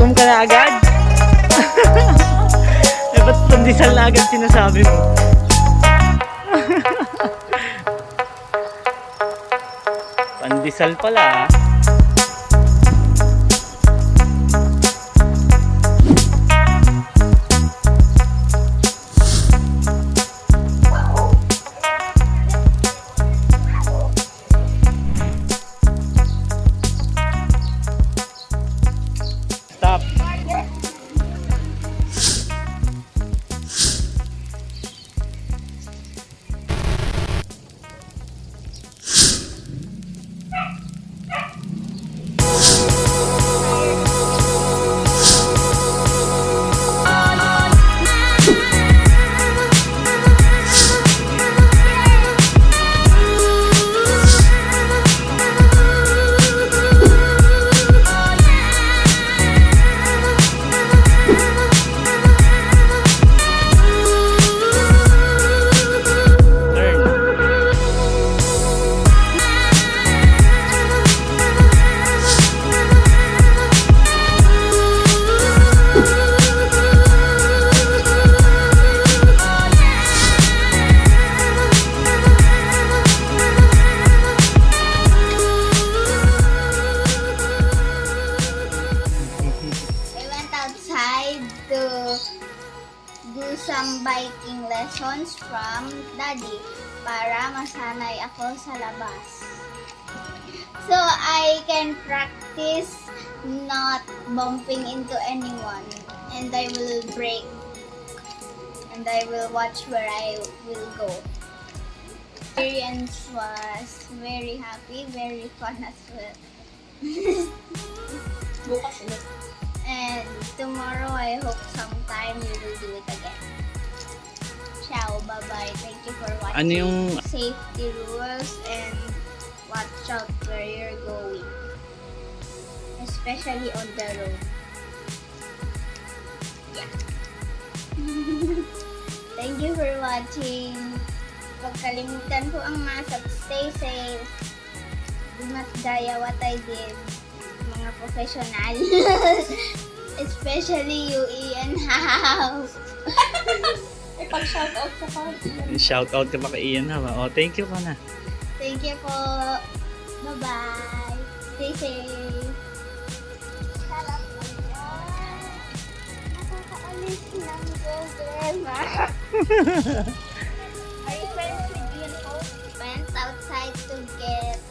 Gutom ka na agad? Eh, ba't pandesal na agad sinasabi mo? Pandesal pala ah. Stop. To do some biking lessons from Daddy para masanay ako sa labas. So I can practice not bumping into anyone, and I will brake, and I will watch where I will go. Experience was very happy, very fun as well. Bukas ulit. And tomorrow, I hope sometime we will do it again. Ciao, bye-bye. Thank you for watching. Ano yung... Safety rules and watch out where you're going. Especially on the road. Yeah. Thank you for watching. Huwag kalimutan po ang mask. Stay safe. Do not gaya what I did. Mga professional. Especially you, Ian. Ay, pag-shoutout ka pa. Shoutout ka pa kay Ian ha. Oh, thank you ka na. Thank you po. Bye-bye. Stay safe. Sarap naman. Nakakaalis ng problema. Are you friends with Ian po? Went outside to get